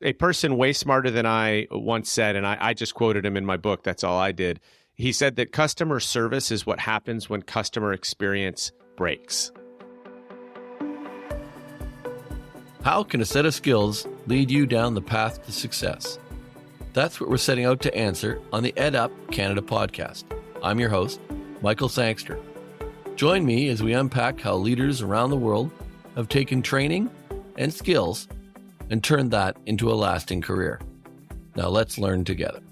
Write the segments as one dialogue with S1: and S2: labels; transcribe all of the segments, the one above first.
S1: A person way smarter than I once said, and I just quoted him in my book, that's all I did. He said that customer service is what happens when customer experience breaks.
S2: How can a set of skills lead you down the path to success? That's what we're setting out to answer on the EdUp Canada podcast. I'm your host, Michael Sangster. Join me as we unpack how leaders around the world have taken training and skills and turned that into a lasting career. Now let's learn together.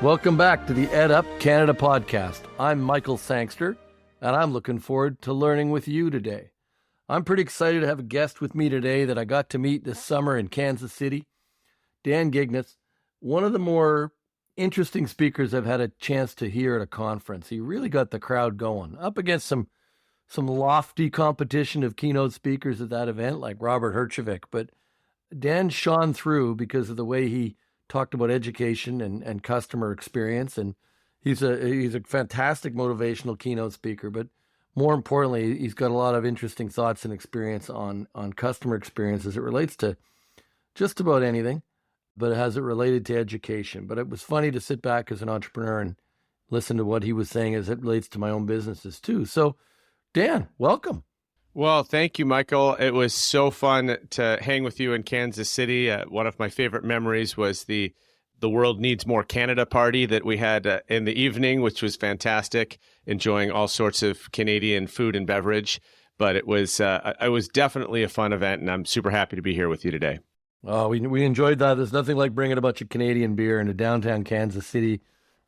S2: Welcome back to the EdUp Canada podcast. I'm Michael Sangster, and I'm looking forward to learning with you today. I'm pretty excited to have a guest with me today that I got to meet this summer in Kansas City, Dan Gingiss, one of the more interesting speakers I've had a chance to hear at a conference. He really got the crowd going, up against some lofty competition of keynote speakers at that event, like Robert Herjavec. But Dan shone through because of the way he talked about education and customer experience. And he's a fantastic motivational keynote speaker, but more importantly, he's got a lot of interesting thoughts and experience on customer experience as it relates to just about anything, but as it related to education. But it was funny to sit back as an entrepreneur and listen to what he was saying as it relates to my own businesses too. So Dan, welcome.
S1: Well, thank you, Michael. It was so fun to hang with you in Kansas City. One of my favorite memories was the World Needs More Canada party that we had in the evening, which was fantastic, enjoying all sorts of Canadian food and beverage. But it was definitely a fun event, and I'm super happy to be here with you today.
S2: Oh, we enjoyed that. There's nothing like bringing a bunch of Canadian beer into downtown Kansas City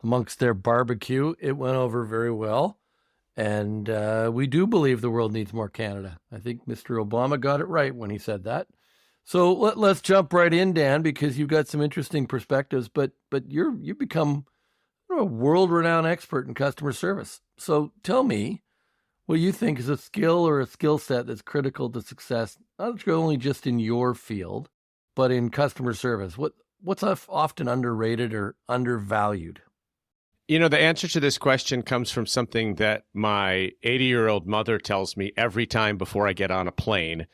S2: amongst their barbecue. It went over very well. And we do believe the world needs more Canada. I think Mr. Obama got it right when he said that. So let's jump right in, Dan, because you've got some interesting perspectives. But you've become a world-renowned expert in customer service. So tell me what you think is a skill or a skill set that's critical to success, not only just in your field, but in customer service. What's often underrated or undervalued?
S1: You know, the answer to this question comes from something that my 80-year-old mother tells me every time before I get on a plane,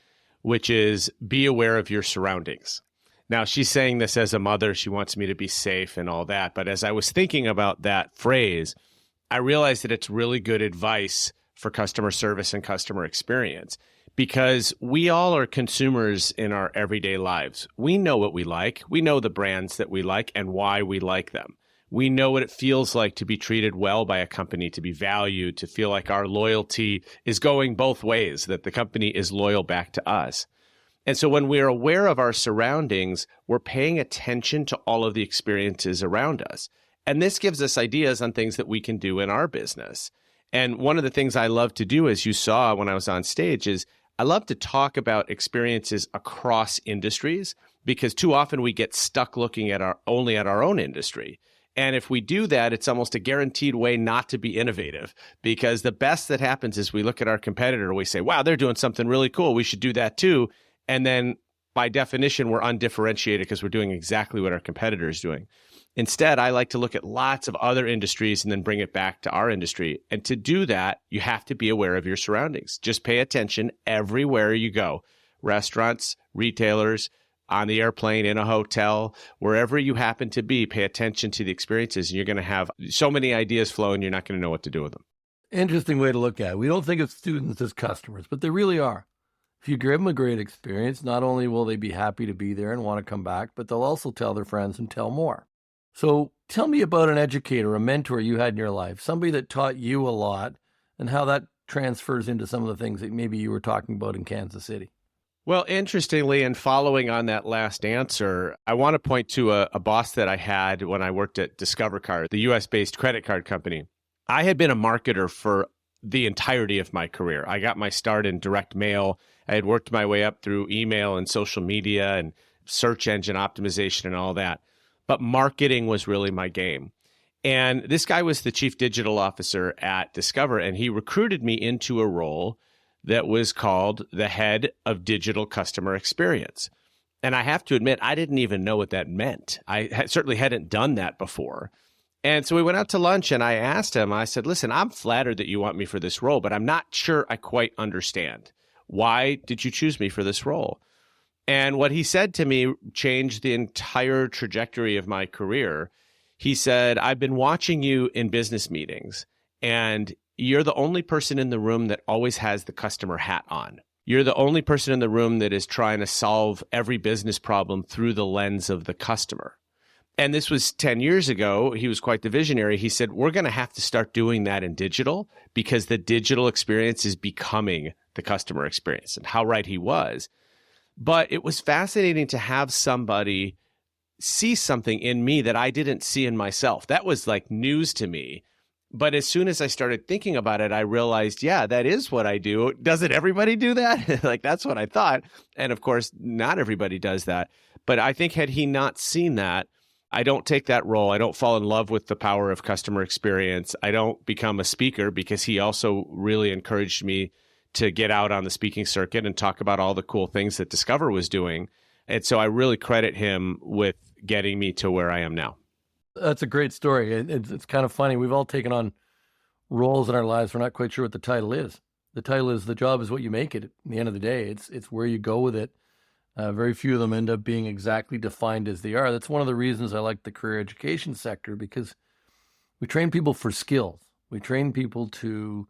S1: which is be aware of your surroundings. Now, she's saying this as a mother. She wants me to be safe and all that. But as I was thinking about that phrase, I realized that it's really good advice for customer service and customer experience, because we all are consumers in our everyday lives. We know what we like. We know the brands that we like and why we like them. We know what it feels like to be treated well by a company, to be valued, to feel like our loyalty is going both ways, that the company is loyal back to us. And so when we're aware of our surroundings, we're paying attention to all of the experiences around us. And this gives us ideas on things that we can do in our business. And one of the things I love to do, as you saw when I was on stage, is I love to talk about experiences across industries, because too often we get stuck looking at only at our own industry. And if we do that, it's almost a guaranteed way not to be innovative, because the best that happens is we look at our competitor, we say, wow, they're doing something really cool. We should do that too. And then by definition, we're undifferentiated because we're doing exactly what our competitor is doing. Instead, I like to look at lots of other industries and then bring it back to our industry. And to do that, you have to be aware of your surroundings. Just pay attention everywhere you go. Restaurants, retailers, on the airplane, in a hotel, wherever you happen to be, pay attention to the experiences, and you're going to have so many ideas flow, and you're not going to know what to do with them.
S2: Interesting way to look at it. We don't think of students as customers, but they really are. If you give them a great experience, not only will they be happy to be there and want to come back, but they'll also tell their friends and tell more. So tell me about an educator, a mentor you had in your life, somebody that taught you a lot, and how that transfers into some of the things that maybe you were talking about in Kansas City.
S1: Well, interestingly, and following on that last answer, I want to point to a boss that I had when I worked at Discover Card, the US-based credit card company. I had been a marketer for the entirety of my career. I got my start in direct mail. I had worked my way up through email and social media and search engine optimization and all that. But marketing was really my game. And this guy was the chief digital officer at Discover, and he recruited me into a role that was called the head of digital customer experience. And I have to admit, I didn't even know what that meant. Certainly hadn't done that before. And so we went out to lunch and I asked him, I said, listen, I'm flattered that you want me for this role, but I'm not sure I quite understand. Why did you choose me for this role? And what he said to me changed the entire trajectory of my career. He said, I've been watching you in business meetings, and you're the only person in the room that always has the customer hat on. You're the only person in the room that is trying to solve every business problem through the lens of the customer. And this was 10 years ago. He was quite the visionary. He said, we're going to have to start doing that in digital because the digital experience is becoming the customer experience. And how right he was. But it was fascinating to have somebody see something in me that I didn't see in myself. That was like news to me. But as soon as I started thinking about it, I realized, yeah, that is what I do. Doesn't everybody do that? Like, that's what I thought. And of course, not everybody does that. But I think had he not seen that, I don't take that role. I don't fall in love with the power of customer experience. I don't become a speaker because he also really encouraged me to get out on the speaking circuit and talk about all the cool things that Discover was doing. And so I really credit him with getting me to where I am now.
S2: That's a great story. It's kind of funny. We've all taken on roles in our lives. We're not quite sure what the title is. The title is the job is what you make it. At the end of the day, it's where you go with it. Very few of them end up being exactly defined as they are. That's one of the reasons I like the career education sector, because we train people for skills. We train people to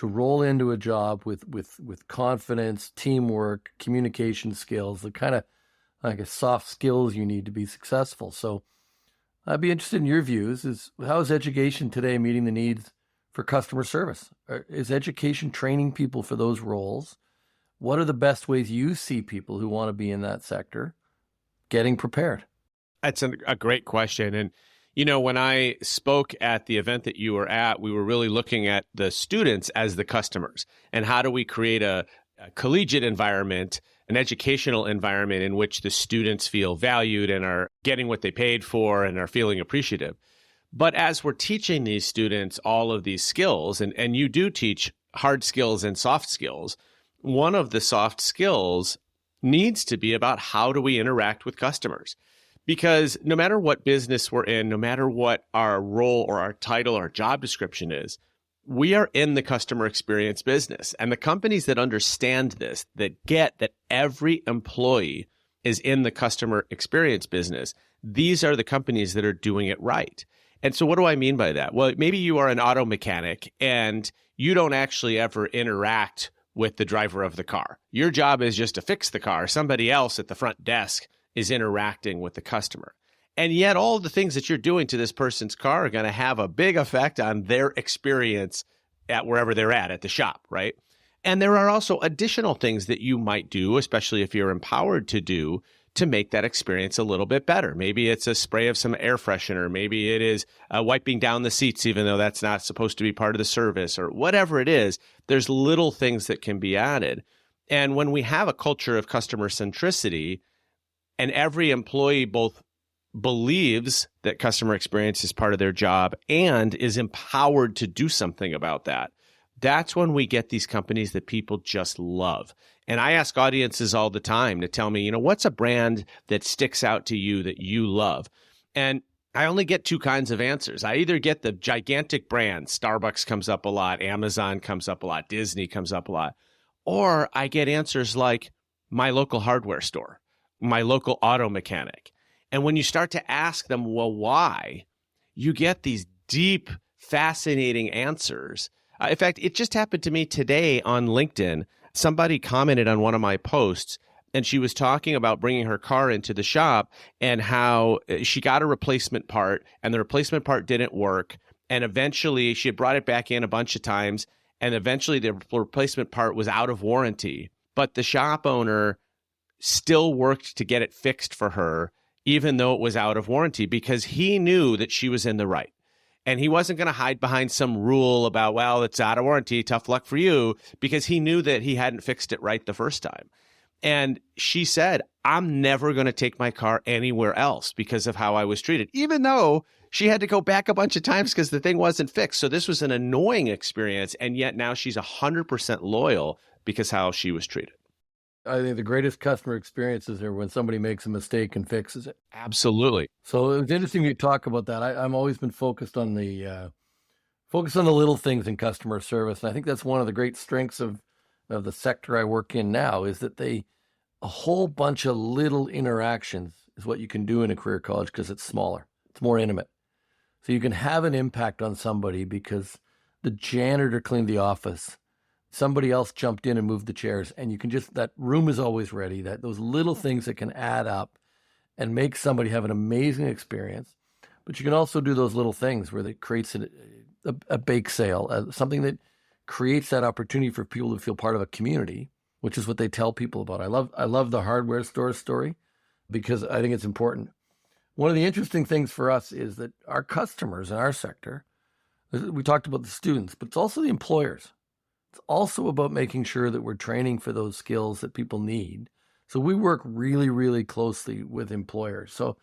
S2: roll into a job with confidence, teamwork, communication skills, the kind of like a soft skills you need to be successful. So I'd be interested in your views. How is education today meeting the needs for customer service? Is education training people for those roles? What are the best ways you see people who want to be in that sector getting prepared?
S1: That's a great question. And, you know, when I spoke at the event that you were at, we were really looking at the students as the customers. And how do we create a collegiate environment, an educational environment in which the students feel valued and are getting what they paid for and are feeling appreciative. But as we're teaching these students all of these skills, and you do teach hard skills and soft skills, one of the soft skills needs to be about how do we interact with customers. Because no matter what business we're in, no matter what our role or our title or job description is, we are in the customer experience business. And the companies that understand this, that get that every employee is in the customer experience business, these are the companies that are doing it right. And so what do I mean by that? Well, maybe you are an auto mechanic and you don't actually ever interact with the driver of the car. Your job is just to fix the car. Somebody else at the front desk is interacting with the customer. And yet all the things that you're doing to this person's car are going to have a big effect on their experience at wherever they're at the shop, right? And there are also additional things that you might do, especially if you're empowered to do, to make that experience a little bit better. Maybe it's a spray of some air freshener. Maybe it is wiping down the seats, even though that's not supposed to be part of the service, or whatever it is. There's little things that can be added. And when we have a culture of customer centricity, and every employee both believes that customer experience is part of their job and is empowered to do something about that, that's when we get these companies that people just love. And I ask audiences all the time to tell me, you know, what's a brand that sticks out to you that you love? And I only get two kinds of answers. I either get the gigantic brands, Starbucks comes up a lot, Amazon comes up a lot, Disney comes up a lot, or I get answers like my local hardware store, my local auto mechanic. And when you start to ask them, well, why? You get these deep, fascinating answers. In fact, it just happened to me today on LinkedIn. Somebody commented on one of my posts, and she was talking about bringing her car into the shop and how she got a replacement part, and the replacement part didn't work. And eventually, she had brought it back in a bunch of times, and eventually the replacement part was out of warranty. But the shop owner still worked to get it fixed for her, even though it was out of warranty, because he knew that she was in the right. And he wasn't going to hide behind some rule about, well, it's out of warranty, tough luck for you, because he knew that he hadn't fixed it right the first time. And she said, I'm never going to take my car anywhere else because of how I was treated, even though she had to go back a bunch of times because the thing wasn't fixed. So this was an annoying experience. And yet now she's 100% loyal because how she was treated.
S2: I think the greatest customer experiences are when somebody makes a mistake and fixes it.
S1: Absolutely.
S2: So it was interesting you talk about that. I'm always been focused on the little things in customer service, and I think that's one of the great strengths of the sector I work in now is that a whole bunch of little interactions is what you can do in a career college because it's smaller, it's more intimate. So you can have an impact on somebody because the janitor cleaned the office, somebody else jumped in and moved the chairs, and you can just, that room is always ready, that those little things that can add up and make somebody have an amazing experience. But you can also do those little things where it creates a bake sale, something that creates that opportunity for people to feel part of a community, which is what they tell people about. I love the hardware store story because I think it's important. One of the interesting things for us is that our customers in our sector, we talked about the students, but it's also the employers. It's also about making sure that we're training for those skills that people need. So we work really, really closely with employers. So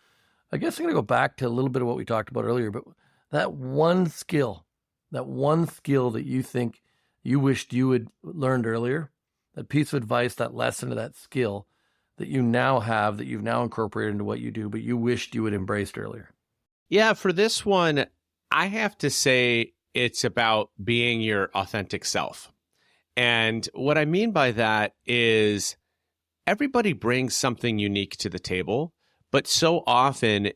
S2: I guess I'm going to go back to a little bit of what we talked about earlier, but that one skill that you think you wished you had learned earlier, that piece of advice, that lesson, or that skill that you now have, that you've now incorporated into what you do, but you wished you had embraced earlier?
S1: Yeah, for this one, I have to say it's about being your authentic self. And what I mean by that is everybody brings something unique to the table, but so often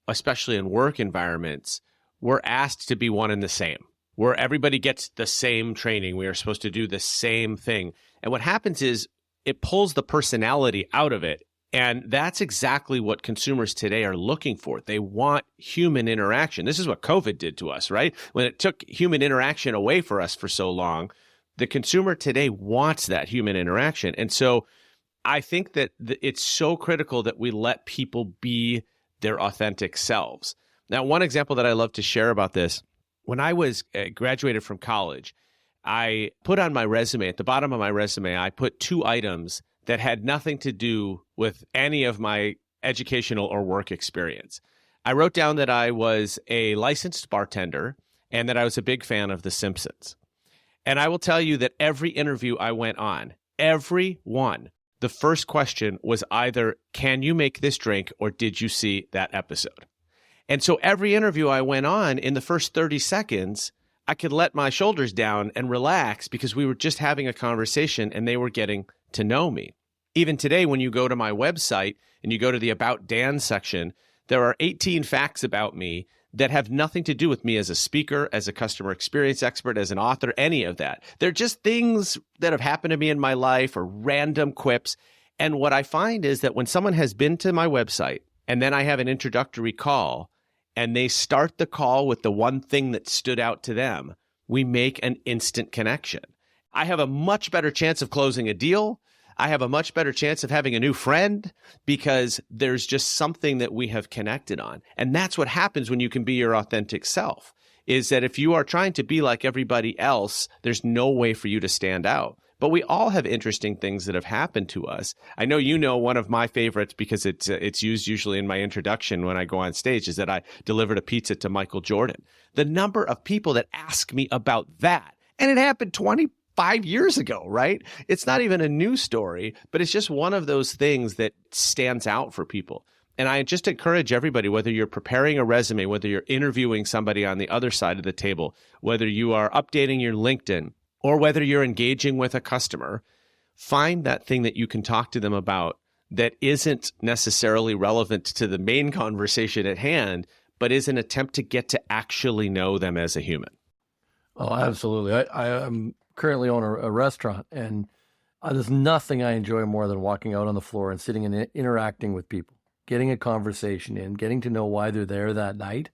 S1: especially in work environments, we're asked to be one and the same, where everybody gets the same training. We are supposed to do the same thing. And what happens is it pulls the personality out of it. And that's exactly what consumers today are looking for. They want human interaction. This is what COVID did to us, right? When it took human interaction away for us for so long, the consumer today wants that human interaction. And so I think that it's so critical that we let people be their authentic selves. Now, one example that I love to share about this, when I was graduated from college, I put on my resume, at the bottom of my resume, I put 2 items that had nothing to do with any of my educational or work experience. I wrote down that I was a licensed bartender and that I was a big fan of The Simpsons. And I will tell you that every interview I went on, every one, the first question was either, can you make this drink, or did you see that episode? And so every interview I went on, in the first 30 seconds, I could let my shoulders down and relax because we were just having a conversation and they were getting to know me. Even today, when you go to my website and you go to the About Dan section, there are 18 facts about me that have nothing to do with me as a speaker, as a customer experience expert, as an author, any of that. They're just things that have happened to me in my life or random quips. And what I find is that when someone has been to my website and then I have an introductory call and they start the call with the one thing that stood out to them, we make an instant connection. I have a much better chance of closing a deal. I have a much better chance of having a new friend because there's just something that we have connected on. And that's what happens when you can be your authentic self, is that if you are trying to be like everybody else, there's no way for you to stand out. But we all have interesting things that have happened to us. I know you know one of my favorites because it's used usually in my introduction when I go on stage is that I delivered a pizza to Michael Jordan. The number of people that ask me about that, and it happened 25 years ago, right? It's not even a new story, but it's just one of those things that stands out for people. And I just encourage everybody, whether you're preparing a resume, whether you're interviewing somebody on the other side of the table, whether you are updating your LinkedIn, or whether you're engaging with a customer, find that thing that you can talk to them about that isn't necessarily relevant to the main conversation at hand, but is an attempt to get to actually know them as a human.
S2: Oh, absolutely. I currently own a restaurant, and there's nothing I enjoy more than walking out on the floor and sitting and interacting with people, getting a conversation in, getting to know why they're there that night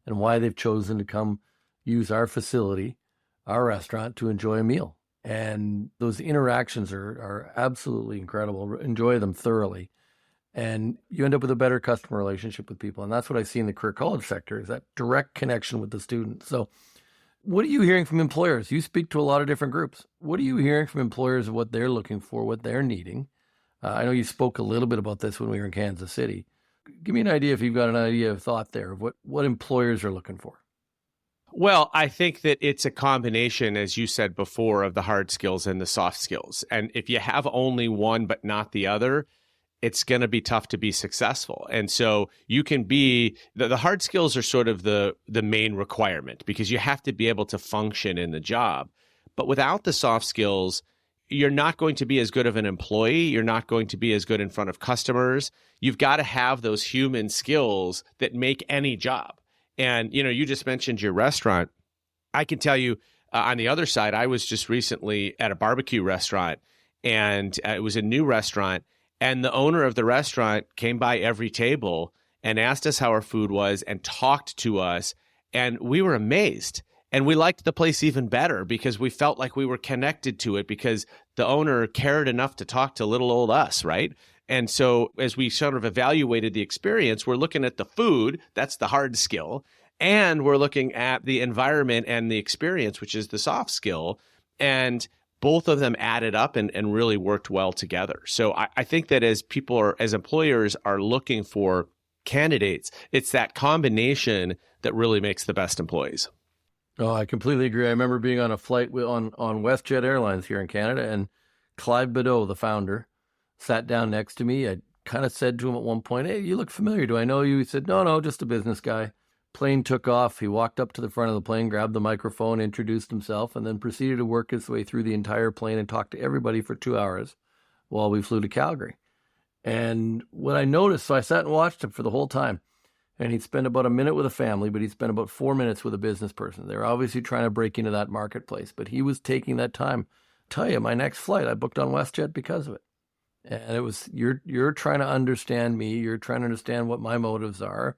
S2: and why they've chosen to come use our facility, our restaurant, to enjoy a meal. And those interactions are absolutely incredible. Enjoy them thoroughly. And you end up with a better customer relationship with people. And that's what I see in the career college sector, is that direct connection with the students. So what are you hearing from employers? You speak to a lot of different groups. What are you hearing from employers of what they're looking for, what they're needing? I know you spoke a little bit about this when we were in Kansas City. Give me an idea, if you've got an idea of thought there, of what employers are looking for.
S1: Well, I think that it's a combination, as you said before, of the hard skills and the soft skills. And if you have only one but not the other, it's going to be tough to be successful. And so you can be, the hard skills are sort of the main requirement because you have to be able to function in the job. But without the soft skills, you're not going to be as good of an employee. You're not going to be as good in front of customers. You've got to have those human skills that make any job. And, you just mentioned your restaurant. I can tell you on the other side, I was just recently at a barbecue restaurant, and it was a new restaurant. And the owner of the restaurant came by every table and asked us how our food was and talked to us. And we were amazed. And we liked the place even better because we felt like we were connected to it because the owner cared enough to talk to little old us, right? And so as we sort of evaluated the experience, we're looking at the food, that's the hard skill, and we're looking at the environment and the experience, which is the soft skill. And both of them added up and really worked well together. So I think that as employers are looking for candidates, it's that combination that really makes the best employees.
S2: Oh, I completely agree. I remember being on a flight on WestJet Airlines here in Canada, and Clive Bedeau, the founder, sat down next to me. I kind of said to him at one point, "Hey, you look familiar. Do I know you?" He said, No, just a business guy." Plane took off. He walked up to the front of the plane, grabbed the microphone, introduced himself, and then proceeded to work his way through the entire plane and talk to everybody for 2 hours while we flew to Calgary. And what I noticed, so I sat and watched him for the whole time. And he'd spend about a minute with a family, but he'd spend about 4 minutes with a business person. They're obviously trying to break into that marketplace, but he was taking that time. Tell you, my next flight, I booked on WestJet because of it. And it was, you're trying to understand me. You're trying to understand what my motives are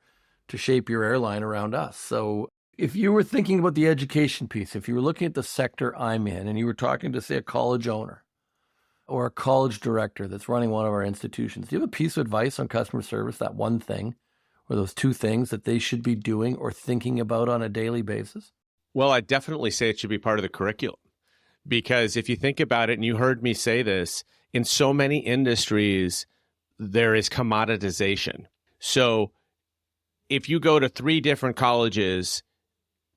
S2: to shape your airline around us. So if you were thinking about the education piece, if you were looking at the sector I'm in and you were talking to, say, a college owner or a college director that's running one of our institutions, do you have a piece of advice on customer service, that one thing? Or those two things that they should be doing or thinking about on a daily basis?
S1: Well, I'd definitely say it should be part of the curriculum. Because if you think about it, and you heard me say this, in so many industries, there is commoditization. So if you go to 3 different colleges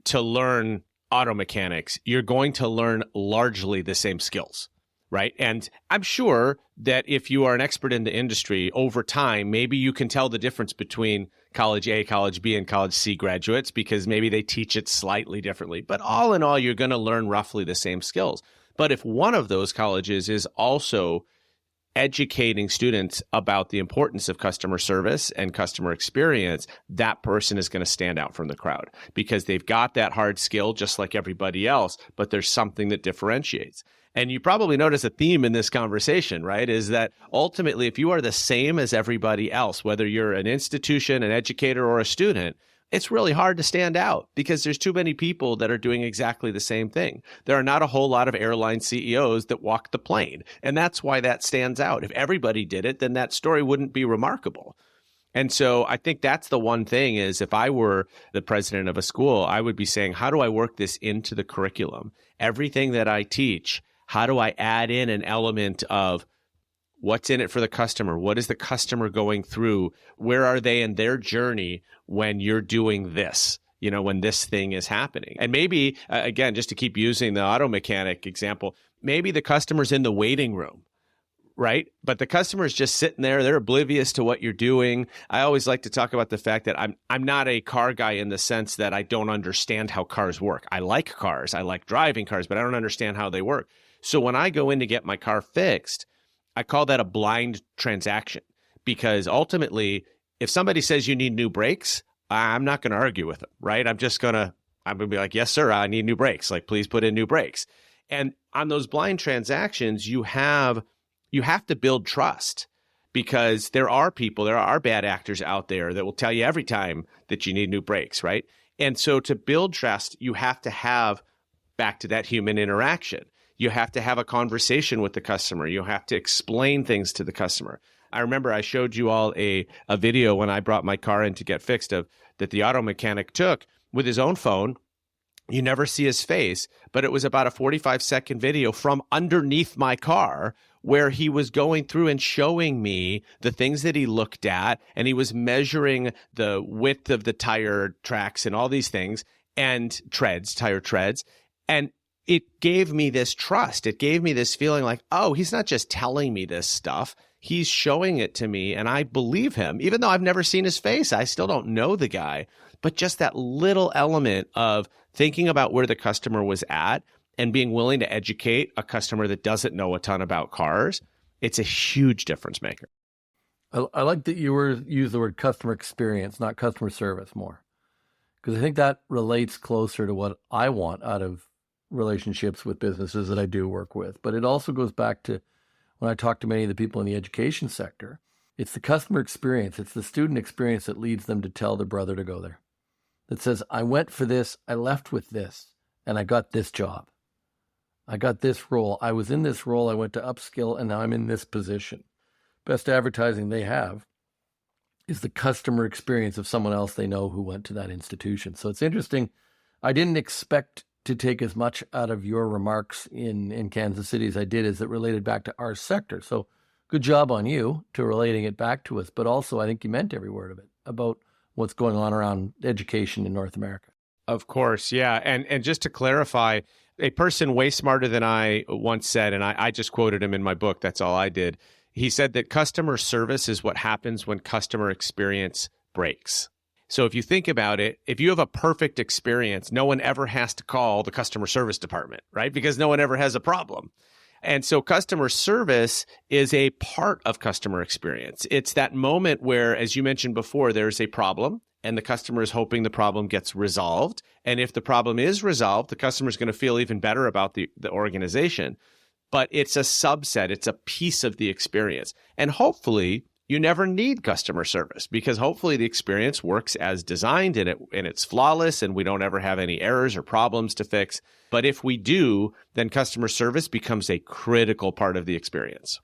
S1: to learn auto mechanics, you're going to learn largely the same skills. Right. And I'm sure that if you are an expert in the industry over time, maybe you can tell the difference between college A, college B, and college C graduates because maybe they teach it slightly differently. But all in all, you're going to learn roughly the same skills. But if one of those colleges is also educating students about the importance of customer service and customer experience, that person is going to stand out from the crowd because they've got that hard skill just like everybody else, but there's something that differentiates. And you probably notice a theme in this conversation, right, is that ultimately, if you are the same as everybody else, whether you're an institution, an educator, or a student, it's really hard to stand out because there's too many people that are doing exactly the same thing. There are not a whole lot of airline CEOs that walk the plane. And that's why that stands out. If everybody did it, then that story wouldn't be remarkable. And so I think that's the one thing is if I were the president of a school, I would be saying, how do I work this into the curriculum? Everything that I teach, how do I add in an element of what's in it for the customer? What is the customer going through? Where are they in their journey when you're doing this, when this thing is happening? And maybe, again, just to keep using the auto mechanic example, maybe the customer's in the waiting room, right? But the customer's just sitting there. They're oblivious to what you're doing. I always like to talk about the fact that I'm not a car guy in the sense that I don't understand how cars work. I like cars. I like driving cars, but I don't understand how they work. So when I go in to get my car fixed, I call that a blind transaction because ultimately, if somebody says you need new brakes, I'm not going to argue with them, right? I'm going to be like, yes, sir, I need new brakes. Like, please put in new brakes. And on those blind transactions, you have to build trust because there are bad actors out there that will tell you every time that you need new brakes, right? And so to build trust, you have to have back to that human interaction. You have to have a conversation with the customer. You have to explain things to the customer. I remember I showed you all a video when I brought my car in to get fixed that the auto mechanic took with his own phone. You never see his face, but it was about a 45-second video from underneath my car where he was going through and showing me the things that he looked at, and he was measuring the width of the tire tracks and all these things. and tire treads. And it gave me this trust. It gave me this feeling like, oh, he's not just telling me this stuff. He's showing it to me and I believe him. Even though I've never seen his face, I still don't know the guy. But just that little element of thinking about where the customer was at and being willing to educate a customer that doesn't know a ton about cars, it's a huge difference maker.
S2: I like that you use the word customer experience, not customer service more, because I think that relates closer to what I want out of relationships with businesses that I do work with. But it also goes back to when I talk to many of the people in the education sector, it's the customer experience, it's the student experience that leads them to tell their brother to go there. That says, I went for this, I left with this, and I got this job. I got this role. I was in this role, I went to upskill, and now I'm in this position. Best advertising they have is the customer experience of someone else they know who went to that institution. So it's interesting. I didn't expect to take as much out of your remarks in Kansas City as I did as it related back to our sector. So good job on you to relating it back to us. But also, I think you meant every word of it about what's going on around education in North America.
S1: Of course, yeah. And just to clarify, a person way smarter than I once said, and I just quoted him in my book, that's all I did. He said that customer service is what happens when customer experience breaks. So if you think about it, if you have a perfect experience, no one ever has to call the customer service department, right? Because no one ever has a problem. And so customer service is a part of customer experience. It's that moment where, as you mentioned before, there's a problem and the customer is hoping the problem gets resolved. And if the problem is resolved, the customer is going to feel even better about the organization. But it's a subset, it's a piece of the experience. And hopefully you never need customer service because hopefully the experience works as designed and it's flawless and we don't ever have any errors or problems to fix. But if we do, then customer service becomes a critical part of the experience.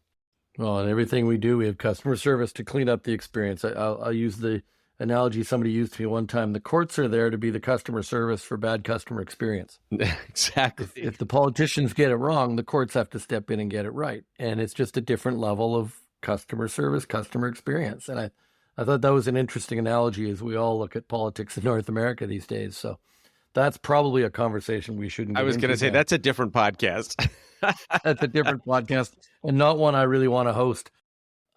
S2: Well, in everything we do, we have customer service to clean up the experience. I'll use the analogy somebody used to me one time. The courts are there to be the customer service for bad customer experience.
S1: Exactly.
S2: If the politicians get it wrong, the courts have to step in and get it right. And it's just a different level of customer service, customer experience. And I thought that was an interesting analogy as we all look at politics in North America these days. So that's probably a conversation we shouldn't get into.
S1: I was going to say, that's a different podcast.
S2: That's a different podcast and not one I really want to host.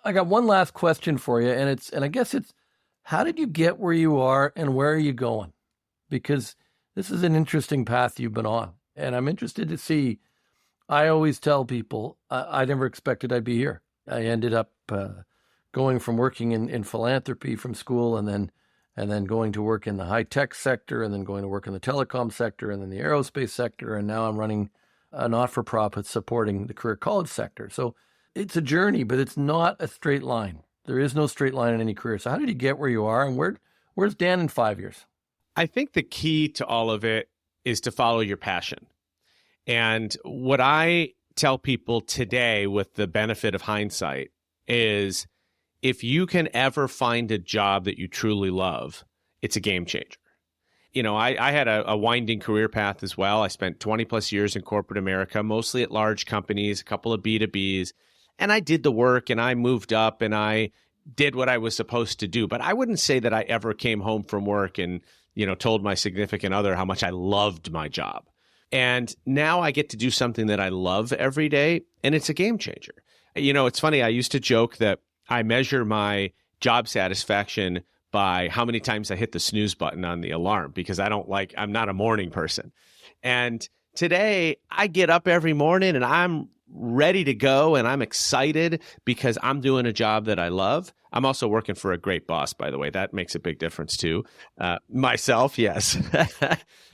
S2: I got one last question for you. And I guess it's, how did you get where you are and where are you going? Because this is an interesting path you've been on. And I'm interested to see, I always tell people, I never expected I'd be here. I ended up going from working in philanthropy from school and then going to work in the high-tech sector and then going to work in the telecom sector and then the aerospace sector. And now I'm running a not-for-profit supporting the career college sector. So it's a journey, but it's not a straight line. There is no straight line in any career. So how did you get where you are and where's Dan in 5 years?
S1: I think the key to all of it is to follow your passion. And what I tell people today with the benefit of hindsight is if you can ever find a job that you truly love, it's a game changer. You know, I had a winding career path as well. I spent 20 plus years in corporate America, mostly at large companies, a couple of B2Bs. And I did the work and I moved up and I did what I was supposed to do. But I wouldn't say that I ever came home from work and, told my significant other how much I loved my job. And now I get to do something that I love every day. And it's a game changer. It's funny. I used to joke that I measure my job satisfaction by how many times I hit the snooze button on the alarm because I'm not a morning person. And today I get up every morning and I'm ready to go and I'm excited because I'm doing a job that I love. I'm also working for a great boss, by the way. That makes a big difference too. Myself, yes.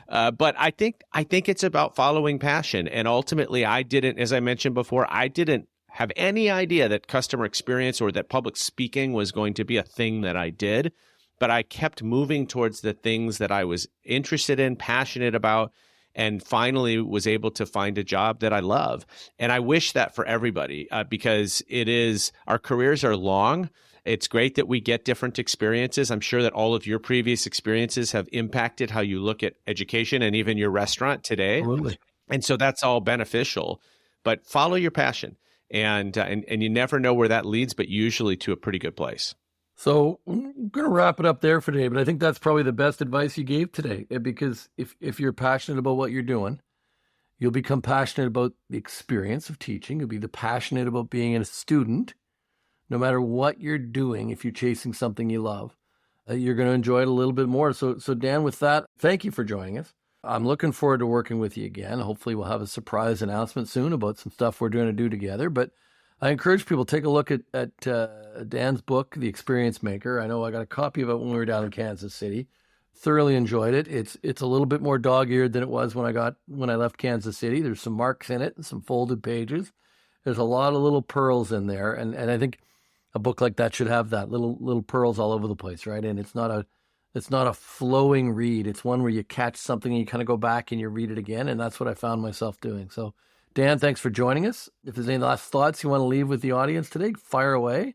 S1: But I think it's about following passion. And ultimately, as I mentioned before, I didn't have any idea that customer experience or that public speaking was going to be a thing that I did. But I kept moving towards the things that I was interested in, passionate about, and finally was able to find a job that I love. And I wish that for everybody because our careers are long. It's great that we get different experiences. I'm sure that all of your previous experiences have impacted how you look at education and even your restaurant today.
S2: Absolutely.
S1: And so that's all beneficial. But follow your passion. And you never know where that leads, but usually to a pretty good place.
S2: So I'm going to wrap it up there for today, but I think that's probably the best advice you gave today, because if you're passionate about what you're doing, you'll become passionate about the experience of teaching. You'll be passionate about being a student. No matter what you're doing, if you're chasing something you love, you're going to enjoy it a little bit more. So Dan, with that, thank you for joining us. I'm looking forward to working with you again. Hopefully we'll have a surprise announcement soon about some stuff we're going to do together. But I encourage people to take a look at Dan's book, The Experience Maker. I know I got a copy of it when we were down in Kansas City. Thoroughly enjoyed it. It's a little bit more dog-eared than it was when I left Kansas City. There's some marks in it and some folded pages. There's a lot of little pearls in there, and I think a book like that should have that little pearls all over the place, right? And it's not a flowing read. It's one where you catch something and you kind of go back and you read it again, and that's what I found myself doing. So, Dan, thanks for joining us. If there's any last thoughts you want to leave with the audience today, fire away.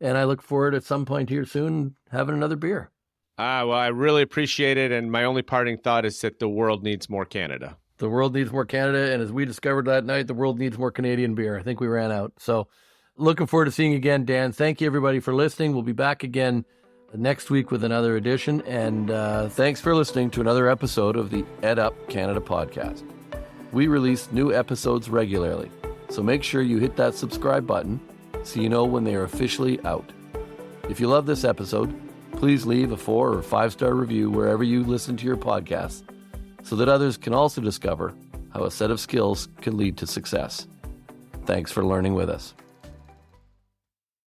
S2: And I look forward at some point here soon having another beer.
S1: Well, I really appreciate it. And my only parting thought is that the world needs more Canada.
S2: The world needs more Canada. And as we discovered that night, the world needs more Canadian beer. I think we ran out. So looking forward to seeing you again, Dan. Thank you, everybody, for listening. We'll be back again next week with another edition. And thanks for listening to another episode of the EdUp Canada podcast. We release new episodes regularly, so make sure you hit that subscribe button so you know when they are officially out. If you love this episode, please leave a 4 or 5-star review wherever you listen to your podcasts so that others can also discover how a set of skills can lead to success. Thanks for learning with us.